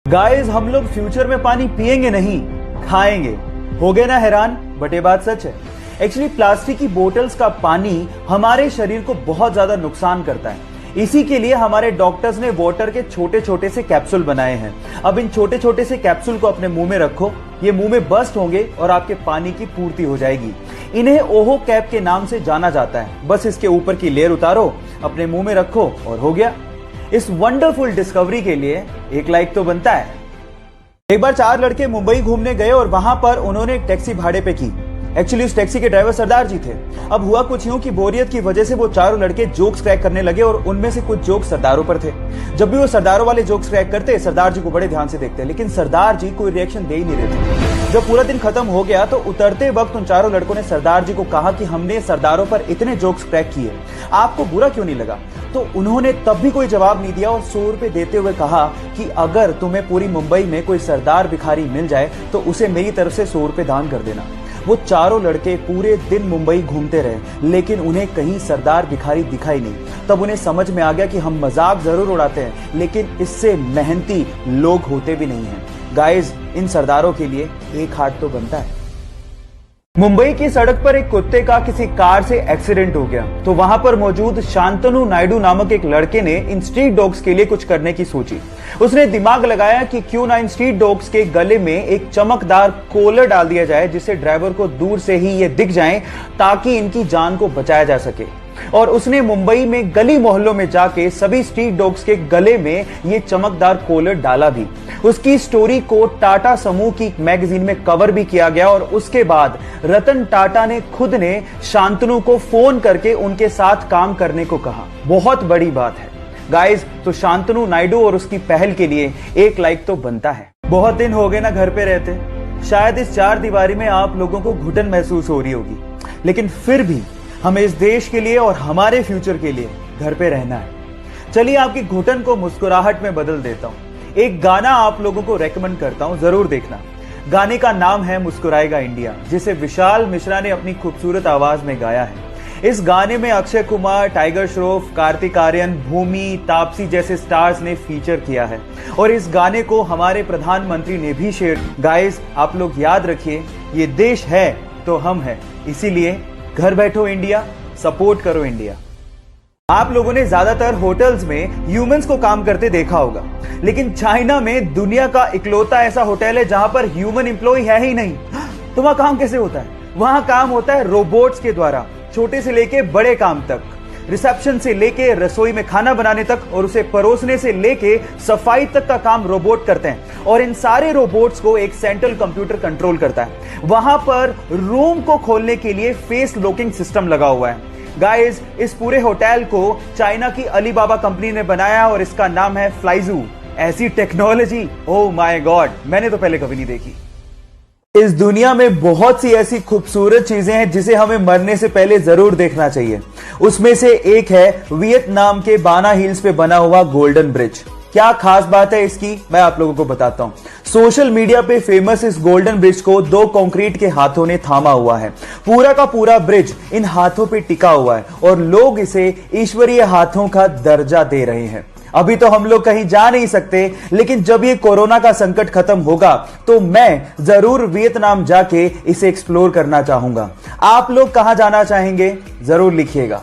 Guys, हम लोग future में पानी पिएंगे नहीं, खाएंगे। हो गए ना हैरान? बट ये बात सच है। एक्चुअली प्लास्टिक की बोतल्स का पानी हमारे शरीर को बहुत ज्यादा नुकसान करता है। इसी के लिए हमारे डॉक्टर्स ने वाटर के छोटे छोटे से कैप्सूल बनाए हैं। अब इन छोटे छोटे से कैप्सूल को अपने मुंह में रखो, ये मुंह में बस्ट होंगे और आपके पानी की पूर्ति हो जाएगी। इन्हें ओहो कैप के नाम से जाना जाता है। बस इसके ऊपर की लेयर उतारो, अपने मुंह में रखो और हो गया। इस वंडरफुल डिस्कवरी के लिए एक लाइक तो बनता है। एक बार 4 लड़के मुंबई घूमने गए और वहां पर उन्होंने एक टैक्सी भाड़े पे की। एक्चुअली उस टैक्सी के ड्राइवर सरदार जी थे। अब हुआ कुछ यूं कि बोरियत की वजह से वो चारों लड़के जोक्स क्रैक करने लगे और उनमें से कुछ जोक्स सरदारों पर थे। जब भी वो सरदारों वाले जोक्स क्रैक करते, सरदार जी को बड़े ध्यान से देखते, लेकिन सरदार जी कोई रिएक्शन दे ही नहीं रहे थे। जब पूरा दिन खत्म हो गया तो उतरते वक्त उन चारों लड़कों ने सरदार जी को कहा कि हमने सरदारों पर इतने जोक्स क्रैक किए, आपको बुरा क्यों नहीं लगा? तो उन्होंने तब भी कोई जवाब नहीं दिया और 100 रुपए देते हुए कहा कि अगर तुम्हें पूरी मुंबई में कोई सरदार भिखारी मिल जाए तो उसे मेरी तरफ से 100 रुपए दान कर देना। वो चारों लड़के पूरे दिन मुंबई घूमते रहे, लेकिन उन्हें कहीं सरदार भिखारी दिखाई नहीं। तब उन्हें समझ में आ गया कि हम मजाक जरूर उड़ाते हैं, लेकिन इससे मेहनती लोग होते भी नहीं हैं। गाइस, इन सरदारों के लिए एक हाथ तो बनता है। मुंबई की सड़क पर एक कुत्ते का किसी कार से एक्सीडेंट हो गया, तो वहां पर मौजूद शांतनु नायडू नामक एक लड़के ने इन स्ट्रीट डॉग्स के लिए कुछ करने की सोची। उसने दिमाग लगाया कि क्यों ना इन स्ट्रीट डॉग्स के गले में एक चमकदार कॉलर डाल दिया जाए, जिससे ड्राइवर को दूर से ही ये दिख जाए ताकि इनकी जान को बचाया जा सके। और उसने मुंबई में गली मोहल्लों में जाके सभी स्ट्रीट डॉग्स के गले में ये चमकदार कॉलर डाला भी। उसकी स्टोरी को टाटा समूह की मैगजीन में कवर भी किया गया और उसके बाद रतन टाटा ने खुद ने शांतनु को फोन करके उनके साथ काम करने को कहा। बहुत बड़ी बात है गाइस। तो शांतनु नायडू और उसकी पहल के लिए एक लाइक तो बनता है। बहुत दिन हो गए ना घर पे रहते, शायद इस 4 दीवारी में आप लोगों को घुटन महसूस हो रही होगी, लेकिन फिर भी हमें इस देश के लिए और हमारे फ्यूचर के लिए घर पे रहना है। चलिए आपकी घुटन को मुस्कुराहट में बदल देता हूं। एक गाना आप लोगों को रेकमेंड करता हूं, जरूर देखना। गाने का नाम है मुस्कुराएगा इंडिया, जिसे विशाल मिश्रा ने अपनी खूबसूरत आवाज में गाया है। इस गाने में अक्षय कुमार, टाइगर श्रॉफ, कार्तिक आर्यन, भूमि, तापसी जैसे स्टार्स ने फीचर किया है और इस गाने को हमारे प्रधानमंत्री ने भी शेयर। गाइस, आप लोग याद रखिए, ये देश है तो हम हैं, इसीलिए घर बैठो इंडिया, सपोर्ट करो इंडिया। आप लोगों ने ज्यादातर होटल्स में ह्यूमंस को काम करते देखा होगा, लेकिन चाइना में दुनिया का इकलौता ऐसा होटल है जहां पर ह्यूमन एम्प्लॉय है ही नहीं। तो वहां काम कैसे होता है? वहां काम होता है रोबोट्स के द्वारा, छोटे से लेके बड़े काम तक, रिसेप्शन से लेके रसोई में खाना बनाने तक और उसे परोसने से लेके सफाई तक का काम रोबोट करते हैं। और इन सारे रोबोट्स को एक सेंट्रल कंप्यूटर कंट्रोल करता है। वहां पर रूम को खोलने के लिए फेस लॉकिंग सिस्टम लगा हुआ है। गाइस, इस पूरे होटल को चाइना की अलीबाबा कंपनी ने बनाया और इसका नाम है फ्लाइजू। ऐसी टेक्नोलॉजी, ओह माय गॉड, मैंने तो पहले कभी नहीं देखी। इस दुनिया में बहुत सी ऐसी खूबसूरत चीजें हैं जिसे हमें मरने से पहले जरूर देखना चाहिए। उसमें से एक है वियतनाम के बाना हिल्स पे बना हुआ गोल्डन ब्रिज। क्या खास बात है इसकी, मैं आप लोगों को बताता हूं। सोशल मीडिया पे फेमस इस गोल्डन ब्रिज को 2 कंक्रीट के हाथों ने थामा हुआ है। पूरा का पूरा ब्रिज इन हाथों पे टिका हुआ है और लोग इसे ईश्वरीय हाथों का दर्जा दे रहे हैं। अभी तो हम लोग कहीं जा नहीं सकते, लेकिन जब ये कोरोना का संकट खत्म होगा तो मैं जरूर वियतनाम जाके इसे एक्सप्लोर करना चाहूंगा। आप लोग कहां जाना चाहेंगे, जरूर लिखिएगा।